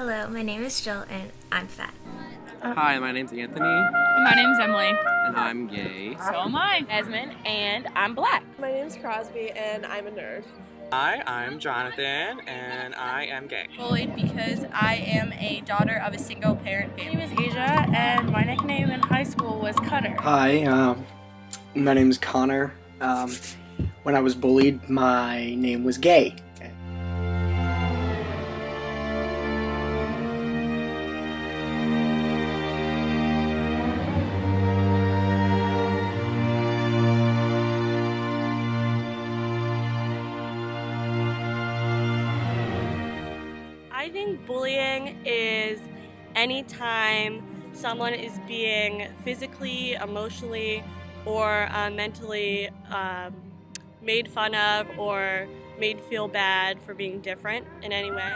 Hello, my name is Jill and I'm fat. Hi, my name's Anthony. My name's Emily. And I'm gay. So am I. Jasmine, and I'm black. My name's Crosby and I'm a nerd. Hi, I'm Jonathan and I am gay. Bullied because I am a daughter of a single parent family. My name is Asia and my nickname in high school was Cutter. Hi, my name is Connor. When I was bullied, my name was Gay. I think bullying is anytime someone is being physically, emotionally, or mentally made fun of or made feel bad for being different in any way.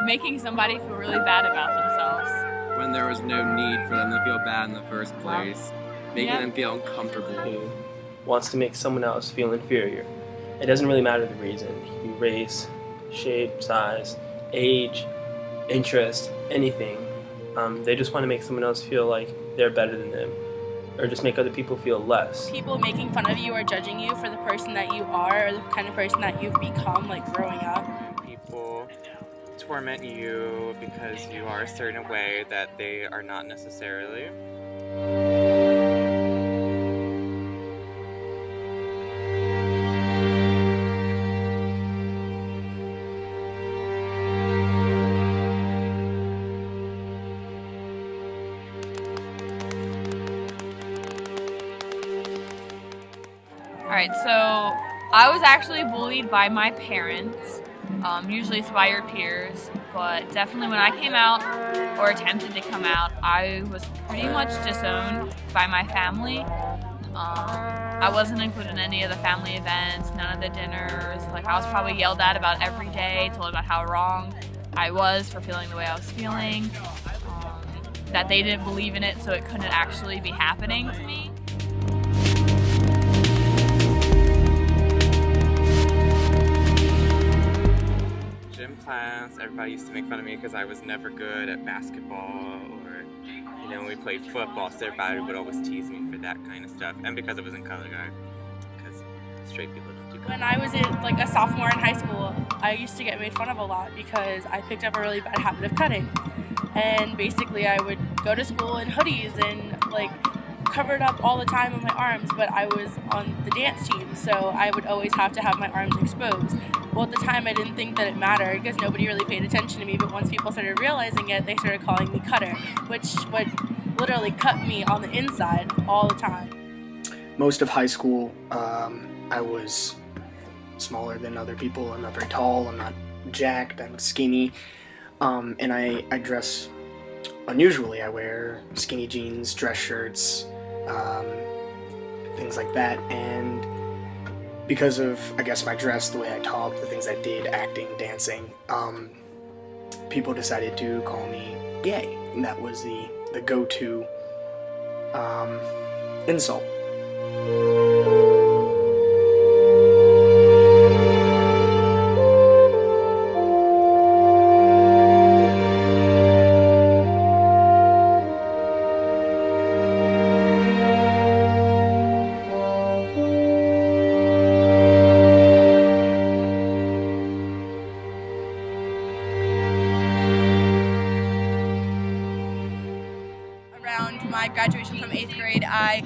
Making somebody feel really bad about themselves. When there was no need for them to feel bad in the first place. Making them feel uncomfortable. Who wants to make someone else feel inferior. It doesn't really matter the reason. It can be race, shape, size, age, interest, anything. They just want to make someone else feel like they're better than them, or just make other people feel less. People making fun of you or judging you for the person that you are or the kind of person that you've become, like growing up. People torment you because you are a certain way that they are not necessarily. Alright, so I was actually bullied by my parents. Usually it's by your peers, but definitely when I came out or attempted to come out, I was pretty much disowned by my family. I wasn't included in any of the family events, none of the dinners. Like, I was probably yelled at about every day, told about how wrong I was for feeling the way I was feeling, that they didn't believe in it, so it couldn't actually be happening to me. Gym class, everybody used to make fun of me because I was never good at basketball, or when we played football, so everybody would always tease me for that kind of stuff, and because I was in color guard, because straight people don't do color. When I was like a sophomore in high school, I used to get made fun of a lot because I picked up a really bad habit of cutting. And basically I would go to school in hoodies and like covered up all the time on my arms, but I was on the dance team, so I would always have to have my arms exposed. Well, at the time I didn't think that it mattered because nobody really paid attention to me, but once people started realizing it, they started calling me Cutter, which would literally cut me on the inside all the time. Most of high school, I was smaller than other people. I'm not very tall, I'm not jacked, I'm skinny, and I dress unusually. I wear skinny jeans, dress shirts, things like that, and because of, I guess, my dress, the way I talked, the things I did, acting, dancing, people decided to call me gay, and that was the go-to insult. Around my graduation from 8th grade, I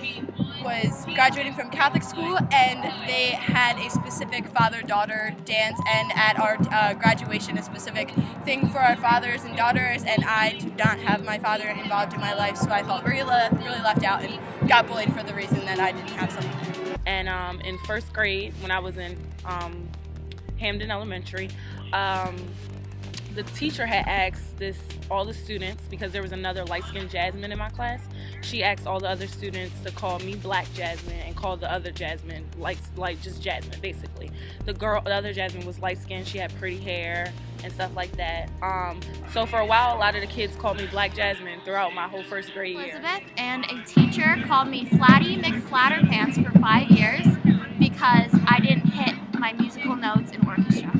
was graduating from Catholic school, and they had a specific father-daughter dance, and at our graduation a specific thing for our fathers and daughters, and I did not have my father involved in my life, so I felt really left out and got bullied for the reason that I didn't have something. And in first grade, when I was in Hamden Elementary, the teacher had asked all the students, because there was another light-skinned Jasmine in my class, she asked all the other students to call me Black Jasmine and call the other Jasmine like just Jasmine, basically. The other Jasmine was light-skinned, she had pretty hair and stuff like that. So for a while, a lot of the kids called me Black Jasmine throughout my whole first grade year. Elizabeth, and a teacher called me Flatty McFlatterpants for 5 years because I didn't hit my musical notes in orchestra.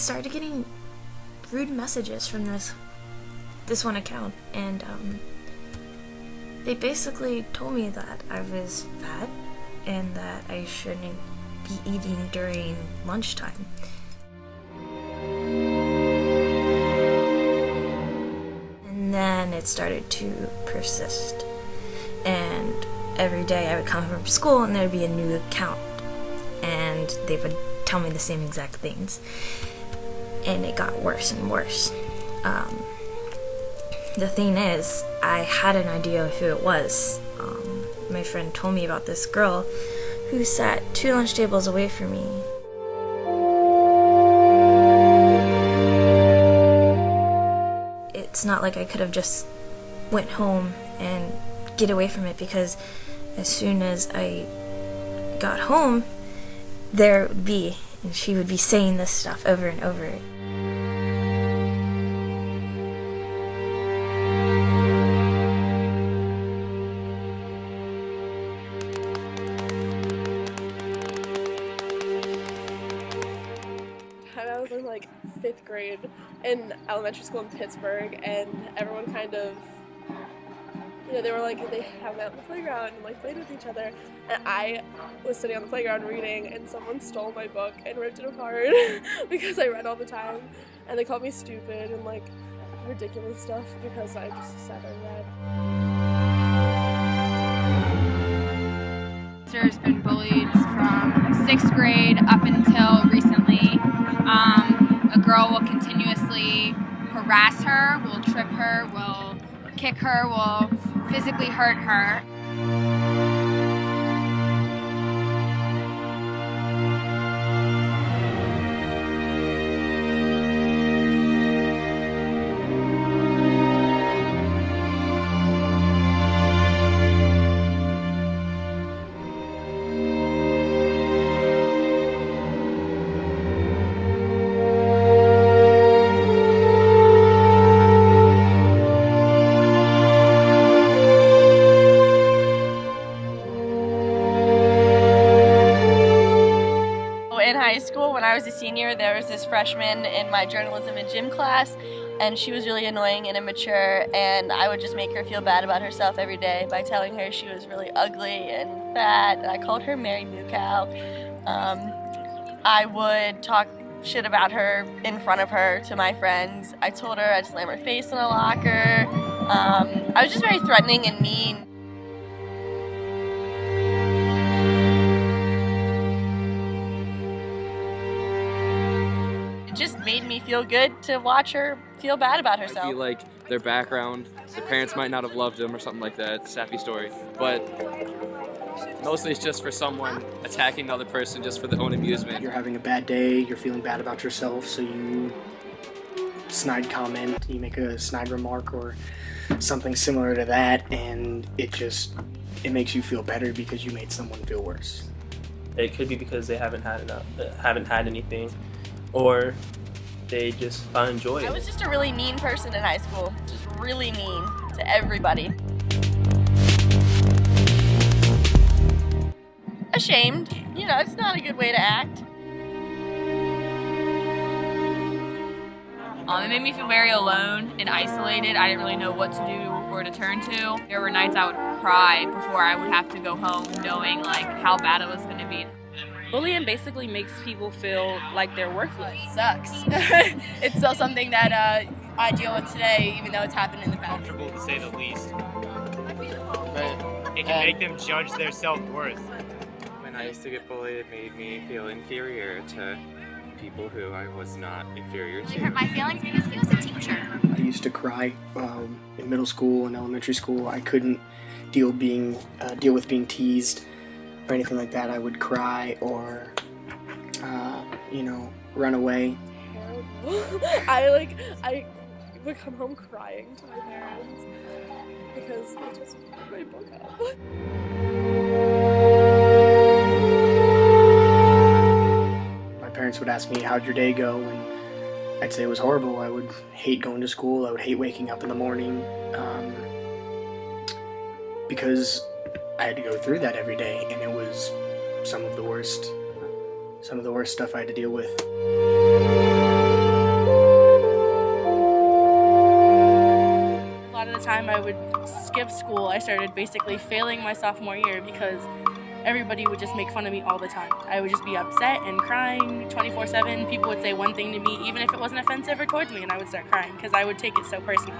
started getting rude messages from this one account, and they basically told me that I was fat and that I shouldn't be eating during lunchtime. And then it started to persist, and every day I would come from school and there'd be a new account, and they would tell me the same exact things, and it got worse and worse. The thing is, I had an idea of who it was. My friend told me about this girl who sat 2 lunch tables away from me. It's not like I could have just went home and get away from it, because as soon as I got home, there it would be, and she would be saying this stuff over and over. I was in like 5th grade in elementary school in Pittsburgh, and everyone kind of, they were like, they hung out on the playground and like played with each other, and I was sitting on the playground reading, and someone stole my book and ripped it apart because I read all the time, and they called me stupid and like ridiculous stuff because I just sat and read. Has been bullied from 6th grade up until recently. A girl will continuously harass her, will trip her, will kick her, will physically hurt her. In high school, when I was a senior, there was this freshman in my journalism and gym class, and she was really annoying and immature, and I would just make her feel bad about herself every day by telling her she was really ugly and fat, and I called her Mary Moo Cow. I would talk shit about her in front of her to my friends. I told her I'd slam her face in a locker. I was just very threatening and mean. It just made me feel good to watch her feel bad about herself. I feel like their background, their parents might not have loved them or something like that, sappy story, but mostly it's just for someone attacking another person just for their own amusement. You're having a bad day, you're feeling bad about yourself, so you snide comment, you make a snide remark or something similar to that, and it makes you feel better because you made someone feel worse. It could be because they haven't had anything, or they just found joy. I was just a really mean person in high school, just really mean to everybody. Ashamed, it's not a good way to act. It made me feel very alone and isolated. I didn't really know what to do or to turn to. There were nights I would cry before I would have to go home, knowing like how bad it was going to be. Bullying basically makes people feel like they're worthless. Sucks. It's still something that I deal with today, even though it's happened in the past. Comfortable to say the least. It can make them judge their self-worth. When I used to get bullied, it made me feel inferior to people who I was not inferior to. He hurt my feelings because he was a teacher. I used to cry in middle school and elementary school. I couldn't deal with being teased or anything like that. I would cry or, run away. I would come home crying to my parents because they just put my book up. My parents would ask me, how'd your day go? And I'd say it was horrible. I would hate going to school. I would hate waking up in the morning because I had to go through that every day, and it was some of the worst stuff I had to deal with. lot of the time I would skip school. I started basically failing my sophomore year because everybody would just make fun of me all the time. I would just be upset and crying 24/7. People would say one thing to me, even if it wasn't offensive or towards me, and I would start crying because I would take it so personally.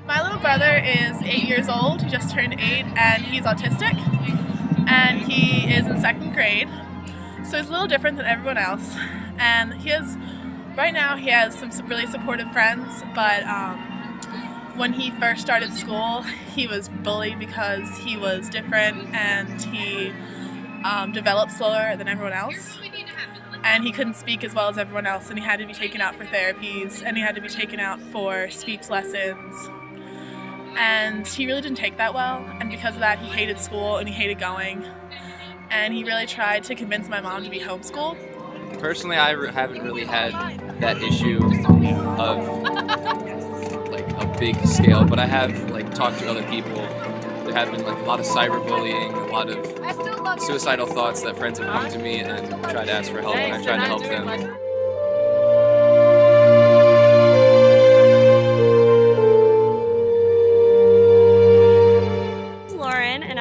My little brother is 8 years old. He just turned 8, and he's autistic, and he is in 2nd grade. So he's a little different than everyone else, and right now he has some really supportive friends, but when he first started school, he was bullied because he was different, and he developed slower than everyone else, and he couldn't speak as well as everyone else, and he had to be taken out for therapies, and he had to be taken out for speech lessons, and he really didn't take that well, and because of that he hated school and he hated going, and he really tried to convince my mom to be homeschooled. Personally, I haven't really had that issue of like a big scale, but I have like talked to other people. There have been like a lot of cyberbullying, a lot of suicidal thoughts that friends have come to me and tried to ask for help, and I've tried to help them.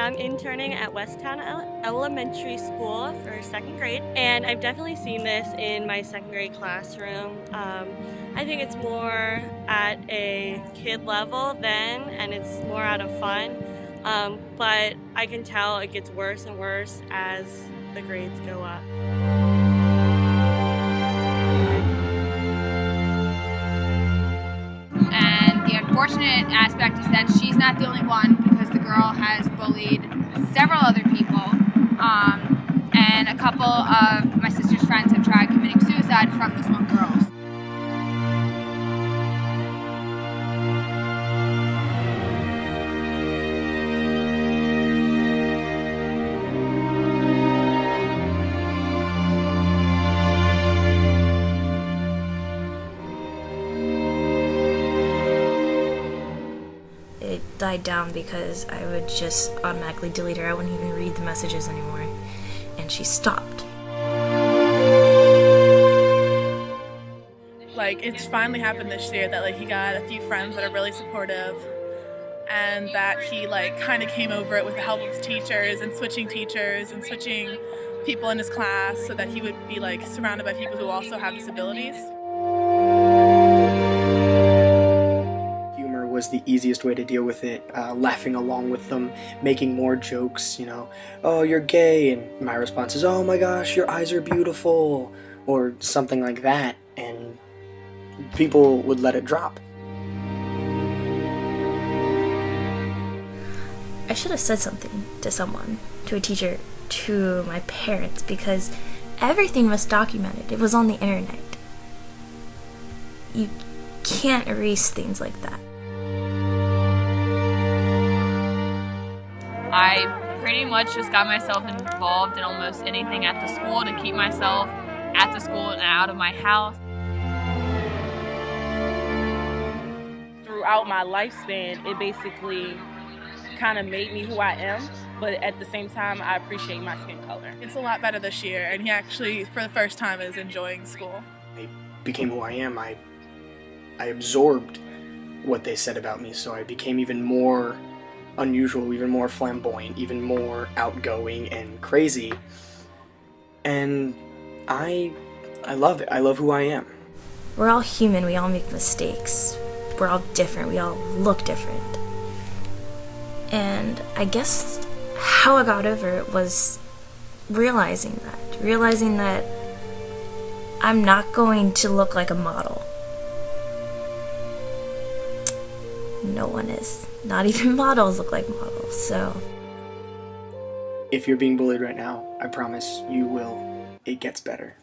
I'm interning at Westtown Elementary School for 2nd grade, and I've definitely seen this in my 2nd grade classroom. I think it's more at a kid level then, and it's more out of fun, but I can tell it gets worse and worse as the grades go up. And the unfortunate aspect is that she's not the only one, because the girl has bullied several other people, and a couple of my sister's friends have tried committing suicide from this one girl. Died down because I would just automatically delete her. I wouldn't even read the messages anymore, and she stopped. Like, it's finally happened this year that like he got a few friends that are really supportive, and that he like kind of came over it with the help of teachers and switching people in his class so that he would be like surrounded by people who also have disabilities. Was the easiest way to deal with it, laughing along with them, making more jokes, oh, you're gay, and my response is, oh my gosh, your eyes are beautiful, or something like that, and people would let it drop. I should have said something to someone, to a teacher, to my parents, because everything was documented. It was on the internet. You can't erase things like that. I pretty much just got myself involved in almost anything at the school to keep myself at the school and out of my house. Throughout my lifespan, it basically kind of made me who I am, but at the same time, I appreciate my skin color. It's a lot better this year, and he actually, for the first time, is enjoying school. I became who I am. I absorbed what they said about me, so I became even more unusual, even more flamboyant, even more outgoing and crazy. And I love it. I love who I am. We're all human. We all make mistakes. We're all different. We all look different. And I guess how I got over it was realizing that I'm not going to look like a model. No one is. Not even models look like models, so. If you're being bullied right now, I promise you will. It gets better.